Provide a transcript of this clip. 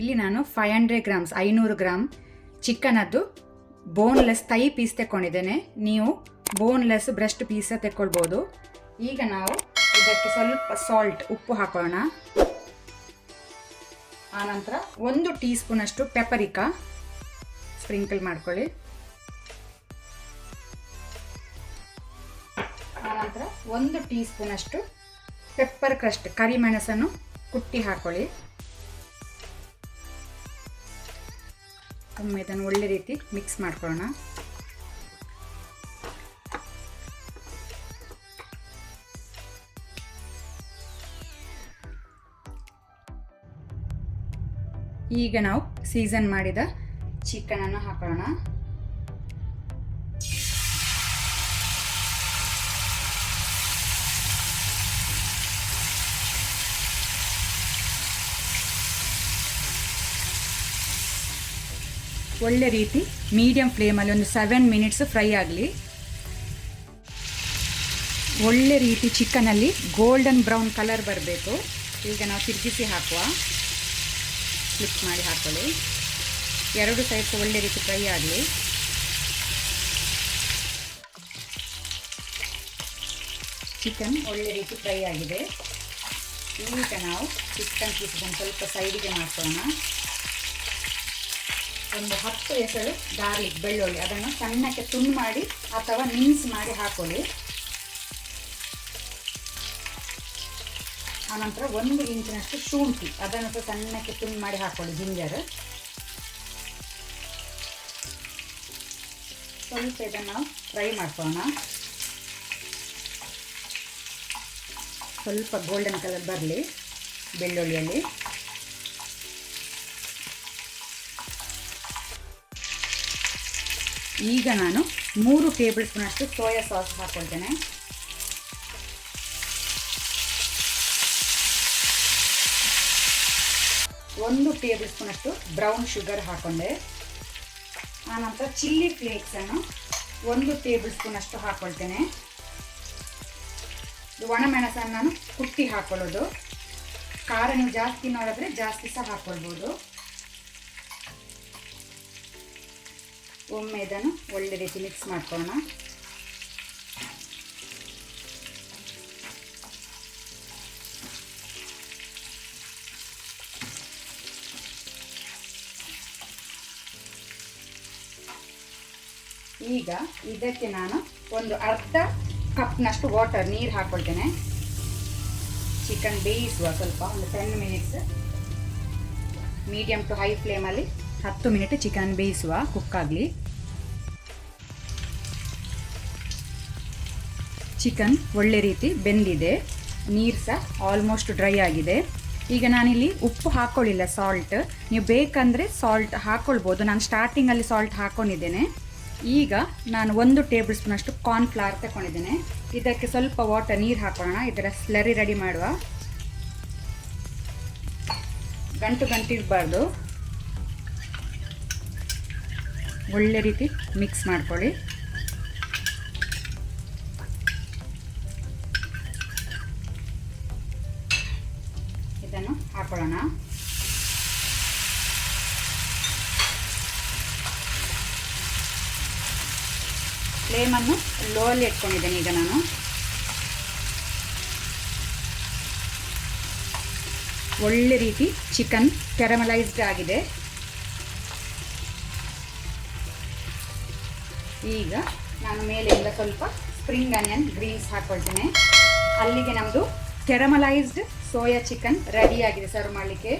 ಇಲ್ಲಿ ನಾನು 500 grams 500 gram ಚಿಕನದ್ದು boneless ತೈ piece ತೆಕ್ಕೊಂಡಿದ್ದೇನೆ. ನೀವು ಬೋನ್ಲೆಸ್ ಬ್ರೆಸ್ಟ್ ಪೀಸ ತೆಕ್ಕೊಳ್ಬೋದು. ಈಗ ನಾವು ಇದಕ್ಕೆ ಸ್ವಲ್ಪ ಸಾಲ್ಟ್ ಉಪ್ಪು ಹಾಕೋಣ. ಆನಂತರ 1 ಟೀ ಸ್ಪೂನಷ್ಟು ಪೆಪರಿಕಾ ಸ್ಪ್ರಿಂಕಲ್ ಮಾಡ್ಕೊಳ್ಳಿ. ಆನಂತರ 1 ಟೀ ಸ್ಪೂನಷ್ಟು ಪೆಪ್ಪರ್ ಕ್ರಸ್ಟ್ ಕರಿಮೆಣಸನ್ನು ಕುಟ್ಟಿ ಹಾಕೊಳ್ಳಿ. ಒಮ್ಮೆ ಇದನ್ನು ಒಳ್ಳೆ ರೀತಿ ಮಿಕ್ಸ್ ಮಾಡ್ಕೊಳ್ಳೋಣ. ಈಗ ನಾವು ಸೀಸನ್ ಮಾಡಿದ ಚಿಕನನ್ನು ಹಾಕೋಣ. ಒಳ್ಳೆ ರೀತಿ ಮೀಡಿಯಂ ಫ್ಲೇಮಲ್ಲಿ ಒಂದು 7 ಮಿನಿಟ್ಸ್ ಫ್ರೈ ಆಗಲಿ. ಒಳ್ಳೆ ರೀತಿ ಚಿಕನಲ್ಲಿ ಗೋಲ್ಡನ್ ಬ್ರೌನ್ ಕಲರ್ ಬರಬೇಕು. ಈಗ ನಾವು ತಿರುಗಿಸಿ ಹಾಕುವ. ಫ್ಲಿಪ್ ಮಾಡಿ ಹಾಕೊಳ್ಳಿ. 2 ಸೈಡ್ಸ್ ಒಳ್ಳೆ ರೀತಿ ಫ್ರೈ ಆಗಲಿ. ಚಿಕನ್ ಒಳ್ಳೆ ರೀತಿ ಫ್ರೈ ಆಗಿದೆ. ಈಗ ನಾವು ಚಿಕನ್ ಪೀಸನ್ನು ಸ್ವಲ್ಪ ಸೈಡಿಗೆ ಮಾಡ್ಕೊಳ್ಳೋಣ. ಒಂದು 10 ಎಸಳು ಗಾರ್ಲಿಕ್ ಬೆಳ್ಳುಳ್ಳಿ ಅದನ್ನು ಸಣ್ಣಕ್ಕೆ ತುಂಡು ಮಾಡಿ ಅಥವಾ ಮಿನ್ಸ್ ಮಾಡಿ ಹಾಕೊಳ್ಳಿ. ಆನಂತರ 1 ಇಂಚಿನಷ್ಟು ಶುಂಠಿ ಅದನ್ನು ಸಹ ಸಣ್ಣಕ್ಕೆ ತುಂಡು ಮಾಡಿ ಹಾಕೊಳ್ಳಿ. ಜಿಂಜರ್ ಸ್ವಲ್ಪ ಇದನ್ನು ನಾವು ಫ್ರೈ ಮಾಡ್ಕೊಳ್ಳೋಣ. ಸ್ವಲ್ಪ ಗೋಲ್ಡನ್ ಕಲರ್ ಬರಲಿ ಬೆಳ್ಳುಳ್ಳಿಯಲ್ಲಿ. ಈಗ ನಾನು 3 ಟೇಬಲ್ ಸ್ಪೂನಷ್ಟು ಸೋಯಾ ಸಾಸ್ ಹಾಕ್ಕೊಳ್ತೇನೆ. ಒಂದು ಟೇಬಲ್ ಸ್ಪೂನಷ್ಟು ಬ್ರೌನ್ ಶುಗರ್ ಹಾಕೊಂಡೆ. ಆನಂತರ ಚಿಲ್ಲಿ ಫ್ಲೇಕ್ಸನ್ನು 1 ಟೇಬಲ್ ಸ್ಪೂನಷ್ಟು ಹಾಕ್ಕೊಳ್ತೇನೆ. ಒಣಮೆಣಸನ್ನು ನಾನು ಕುಟ್ಟಿ ಹಾಕೊಳ್ಳೋದು. ಖಾರ ನೀವು ಜಾಸ್ತಿ ನೋಡಿದ್ರೆ ಜಾಸ್ತಿ ಸಹ ಹಾಕ್ಕೊಳ್ಬೋದು. ಒಮ್ಮೆ ಇದನ್ನು ಒಳ್ಳೆ ರೀತಿ ಮಿಕ್ಸ್ ಮಾಡ್ಕೊಳ್ಳೋಣ. ಈಗ ಇದಕ್ಕೆ ನಾನು ಒಂದು ಅರ್ಧ ಕಪ್ನಷ್ಟು ವಾಟರ್ ನೀರು ಹಾಕ್ಕೊಳ್ತೇನೆ. ಚಿಕನ್ ಬೇಯಿಸುವ ಸ್ವಲ್ಪ ಒಂದು 10 ಮಿನಿಟ್ಸ್ ಮೀಡಿಯಂ ಟು ಹೈ ಫ್ಲೇಮಲ್ಲಿ 10 ಮಿನಿಟ್ ಚಿಕನ್ ಬೇಯಿಸುವ, ಕುಕ್ಕಾಗಲಿ. ಚಿಕನ್ ಒಳ್ಳೆ ರೀತಿ ಬೆಂದಿದೆ. ನೀರು ಸಹ ಆಲ್ಮೋಸ್ಟ್ ಡ್ರೈ ಆಗಿದೆ. ಈಗ ನಾನಿಲ್ಲಿ ಉಪ್ಪು ಹಾಕ್ಕೊಳ್ಳಿಲ್ಲ, ಸಾಲ್ಟ್. ನೀವು ಬೇಕಂದರೆ ಸಾಲ್ಟ್ ಹಾಕ್ಕೊಳ್ಬೋದು. ನಾನು ಸ್ಟಾರ್ಟಿಂಗಲ್ಲಿ ಸಾಲ್ಟ್ ಹಾಕ್ಕೊಂಡಿದ್ದೇನೆ. ಈಗ ನಾನು 1 ಟೇಬಲ್ ಸ್ಪೂನಷ್ಟು ಕಾರ್ನ್ಫ್ಲವರ್ ತಗೊಂಡಿದ್ದೇನೆ. ಇದಕ್ಕೆ ಸ್ವಲ್ಪ ವಾಟರ್ ನೀರು ಹಾಕೋಣ. ಇದರ ಸ್ಲರಿ ರೆಡಿ ಮಾಡುವ. ಗಂಟು ಇರಬಾರ್ದು. ಒಳ್ಳೆ ರೀತಿ ಮಿಕ್ಸ್ ಮಾಡ್ಕೊಳ್ಳಿ. ಇದನ್ನು ಹಾಕೊಳ್ಳೋಣ. ಫ್ಲೇಮನ್ನು ಲೋಯಲ್ಲಿ ಇಟ್ಕೊಂಡಿದ್ದೇನೆ. ಈಗ ನಾನು ಒಳ್ಳೆ ರೀತಿ ಚಿಕನ್ ಕ್ಯಾರಮಲೈಸ್ಡ್ ಆಗಿದೆ. ಈಗ ನಾನು ಮೇಲೆಲ್ಲ ಸ್ವಲ್ಪ ಸ್ಪ್ರಿಂಗ್ ಆನಿಯನ್ ಗ್ರೀನ್ಸ್ ಹಾಕ್ಕೊಳ್ತೇನೆ. ಅಲ್ಲಿಗೆ ನಮ್ಮದು ಕ್ಯಾರಮಲೈಸ್ಡ್ ಸೋಯಾ ಚಿಕನ್ ರೆಡಿಯಾಗಿದೆ ಸರ್ವ್ ಮಾಡಲಿಕ್ಕೆ.